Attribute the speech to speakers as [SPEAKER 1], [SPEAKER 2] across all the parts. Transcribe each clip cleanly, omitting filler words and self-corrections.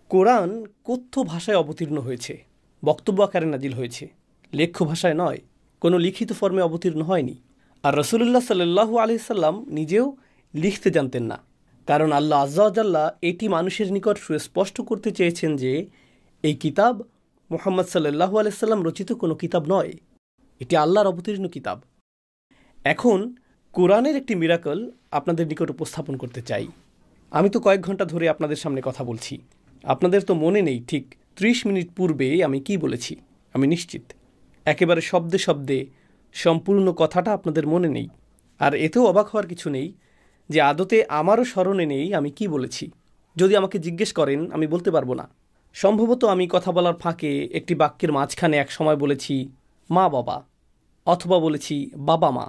[SPEAKER 1] কোরআন কথ্য ভাষায় অবতীর্ণ হয়েছে, বক্তব্য আকারে নাজিল হয়েছে, লেখ্য ভাষায় নয়, কোনো লিখিত ফর্মে অবতীর্ণ হয়নি। আর রাসূলুল্লাহ সাল্লাল্লাহু আলাইহি সাল্লাম নিজেও লিখতে জানতেন না, কারণ আল্লাহ আজ্জা ওয়া জাল্লা এটি মানুষের নিকট সুস্পষ্ট করতে চেয়েছেন যে এই কিতাব মুহাম্মদ সাল্লাল্লাহু আলাইহি সাল্লাম রচিত কোনো কিতাব নয়, এটি আল্লাহর অবতীর্ণ কিতাব। এখন কোরআনের একটি মিরাকল আপনাদের নিকট উপস্থাপন করতে চাই। আমি তো কয়েক ঘন্টা ধরে আপনাদের সামনে কথা বলছি, আপনাদের তো মনে নেই ঠিক 30 মিনিট পূর্বে আমি কি বলেছি। আমি নিশ্চিত একেবারে শব্দে শব্দে সম্পূর্ণ কথাটা আপনাদের মনে নেই। আর এতেও অবাক হওয়ার কিছু নেই যে আদতে আমারও স্মরণে নেই আমি কি বলেছি। যদি আমাকে জিজ্ঞেস করেন আমি বলতে পারবো না। সম্ভবত আমি কথা বলার ফাঁকে একটি বাক্যের মাঝখানে এক সময় বলেছি মা বাবা, অথবা বলেছি বাবা মা।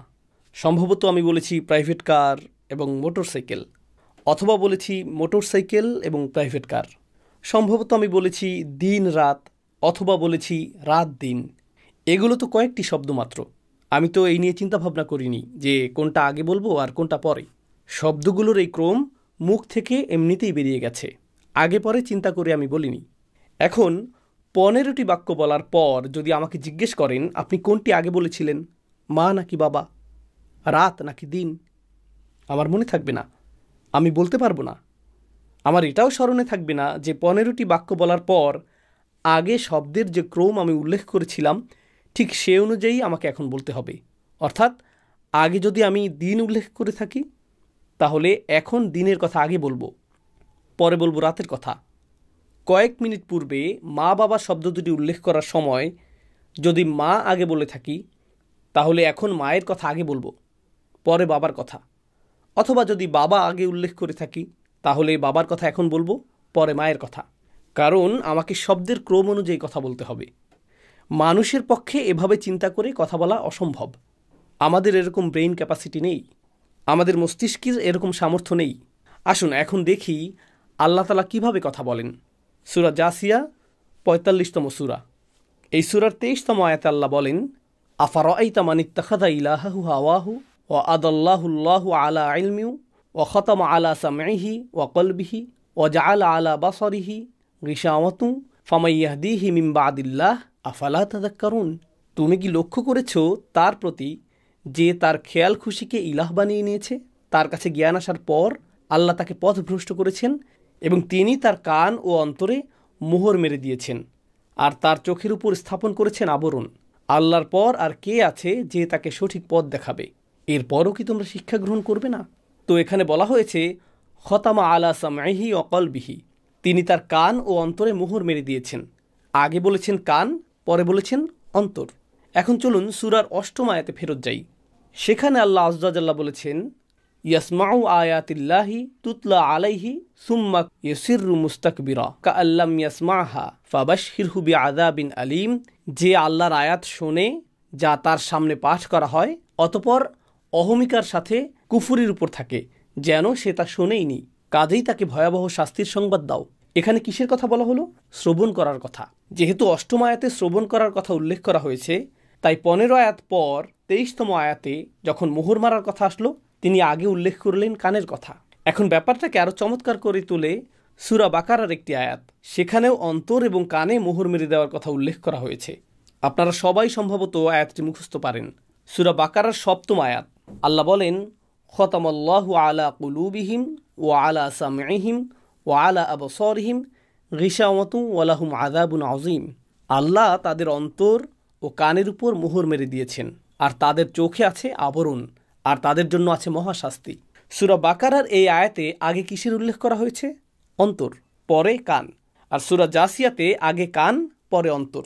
[SPEAKER 1] সম্ভবত আমি বলেছি প্রাইভেট কার এবং মোটরসাইকেল, অথবা বলেছি মোটরসাইকেল এবং প্রাইভেট কার। সম্ভবত আমি বলেছি দিন রাত, অথবা বলেছি রাত দিন। এগুলো তো কয়েকটি শব্দ মাত্র। আমি তো এই নিয়ে চিন্তাভাবনা করিনি যে কোনটা আগে বলবো আর কোনটা পরে। শব্দগুলোর এই ক্রম মুখ থেকে এমনিতেই বেরিয়ে গেছে, আগে পরে চিন্তা করে আমি বলিনি। এখন 15টি বাক্য বলার পর যদি আমাকে জিজ্ঞেস করেন আপনি কোনটি আগে বলেছিলেন, মা নাকি বাবা, রাত নাকি দিন, আমার মনে থাকবে না, আমি বলতে পারবো না। আমার এটাও স্মরণে থাকবে না যে 15টি বাক্য বলার পর আগে শব্দের যে ক্রম আমি উল্লেখ করেছিলাম ঠিক সে অনুযায়ী আমাকে এখন বলতে হবে। অর্থাৎ আগে যদি আমি দিন উল্লেখ করে থাকি তাহলে এখন দিনের কথা আগে বলবো, পরে বলবো রাতের কথা। কয়েক মিনিট পূর্বে মা বাবা শব্দ দুটি উল্লেখ করার সময় যদি মা আগে বলে থাকি তাহলে এখন মায়ের কথা আগে বলবো, পরে বাবার কথা। অথবা যদি বাবা আগে উল্লেখ করে থাকি তাহলে বাবার কথা এখন বলবো, পরে মায়ের কথা। কারণ আমাকে শব্দের ক্রম অনুযায়ী কথা বলতে হবে। মানুষের পক্ষে এভাবে চিন্তা করে কথা বলা অসম্ভব। আমাদের এরকম ব্রেইন ক্যাপাসিটি নেই, আমাদের মস্তিষ্কের এরকম সামর্থ্য নেই। আসুন এখন দেখি আল্লাহ তাআলা কিভাবে কথা বলেন। সূরা জাসিয়া 45তম সূরা, এই সূরার 23তম আয়াতে আল্লাহ বলেন, আফারাআইতা মান ইত্তাখাযা ইলাহাহু হাওয়াহু ওয়া আদাল্লাহুল্লাহু আলা ইলমি ওয়া খাতামা আলা সামঈহি ওয়া কলবিহি ওয়া জাআলা আলা বাসারিহি গিশাওয়াতুন ফামান ইয়াহদিহি মিন বাদিল্লাহ আফালা তাযাক্কারুন। তুমি কি লক্ষ্য করেছ তার প্রতি যে তার খেয়াল খুশিকে ইলাহ বানিয়ে নিয়েছে? তার কাছে জ্ঞান আসার পর আল্লাহ তাকে পথভ্রষ্ট করেছেন এবং তিনি তার কান ও অন্তরে মোহর মেরে দিয়েছেন আর তার চোখের উপর স্থাপন করেছেন আবরণ। আল্লাহর পর আর কে আছে যে তাকে সঠিক পথ দেখাবে? এরপরও কি তোমরা শিক্ষা গ্রহণ করবে না? তো এখানে বলা হয়েছে খতামা আলা সামঈহি ওয়া কলবিহি, তিনি তার কান ও অন্তরে মোহর মেরে দিয়েছেন। আগে বলেছেন কান, পরে বলেছেন অন্তর। এখন চলুন সূরার 8ম আয়াতে ফেরত যাই। সেখানে আল্লাহ আযজা ওয়া জাল্লা বলেছেন, ইয়াসমাউ আয়াতিল্লাহি তুতলা আলাইহি সুম্মা ইয়াসিররু মুস্তাকবিরা কাআল্লাম ইয়াসমাহা ফাবাশশিরহু বিআযাবিন আলীম। যে আল্লাহর আয়াত শোনে যা তার সামনে পাঠ করা হয় অতঃপর অহমিকার সাথে কুফরির উপর থাকে যেন সে তা শোনেইনি, কাজেই তাকে ভয়াবহ শাস্তির সংবাদ দাও। এখানে কিসের কথা বলা হলো? শ্রবণ করার কথা। যেহেতু 8ম আয়াতে শ্রবণ করার কথা উল্লেখ করা হয়েছে, তাই 15 আয়াত পর 23তম আয়াতে যখন মোহর মারার কথা আসলো তিনি আগে উল্লেখ করলেন কানের কথা। এখন ব্যাপারটাকে আরও চমৎকার করে তোলে সূরা বাকারার একটি আয়াত। সেখানেও অন্তর এবং কানে মোহর মেরে দেওয়ার কথা উল্লেখ করা হয়েছে। আপনারা সবাই সম্ভবত আয়াতটি মুখস্থ পারেন। সূরা বাকারার 7ম আয়াত, আল্লাহ বলেন, খতামাল্লাহু আলা কুলুবিহিম ওয়া আলা সামঈহিম ওয়া আলা আবসারিহিম গিশাওয়াতুন ওয়া লাহুম আযাবুন আযীম। আল্লাহ তাদের অন্তর ও কানের উপর মোহর মেরে দিয়েছেন আর তাদের চোখে আছে আবরণ আর তাদের জন্য আছে মহাশাস্তি। সূরা বাকারার এই আয়াতে আগে কিসের উল্লেখ করা হয়েছে? অন্তর, পরে কান। আর সূরা জাসিয়াতে আগে কান পরে অন্তর।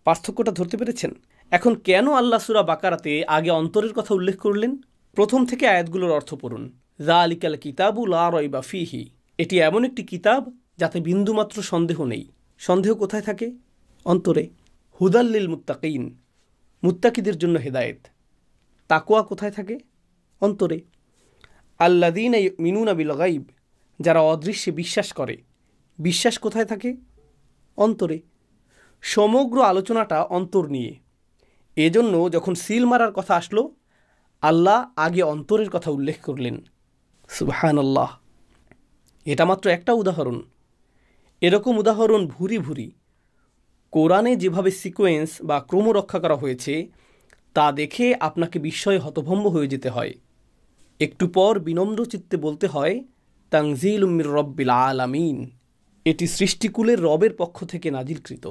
[SPEAKER 1] পার্থক্যটা ধরতে পেরেছেন? এখন কেন আল্লাহ সূরা বাকারাতে আগে অন্তরের কথা উল্লেখ করলেন? প্রথম থেকে আয়াতগুলোর অর্থ পড়ুন। যালিকাল কিতাবু লা রাইবা ফীহি, এটি এমন একটি কিতাব যাতে বিন্দুমাত্র সন্দেহ নেই। সন্দেহ কোথায় থাকে? অন্তরে। হুদাল লিল মুত্তাকিন, মুত্তাকিদের জন্য হেদায়েত। তাকওয়া কোথায় থাকে? অন্তরে। আল্লাযীনা ইউমিনুনা বিল গায়ব, যারা অদৃশ্যে বিশ্বাস করে। বিশ্বাস কোথায় থাকে? অন্তরে। সমগ্র আলোচনাটা অন্তর নিয়ে। এজন্য যখন সিল মারার কথা আসলো আল্লাহ আগে অন্তরের কথা উল্লেখ করলেন। সুবহানাল্লাহ। এটা মাত্র একটা উদাহরণ। এরকম উদাহরণ ভুরি ভুরি। কোরআনে যেভাবে সিকোয়েন্স বা ক্রম রক্ষা করা হয়েছে তা দেখে আপনাকে বিস্ময়ে হতভম্ব হয়ে যেতে হয়। একটু পর বিনম্র চিত্তে বলতে হয়, তানজিলুম মির রব্বিল আলামিন, এটি সৃষ্টিকুলের রবের পক্ষ থেকে নাজিলকৃত।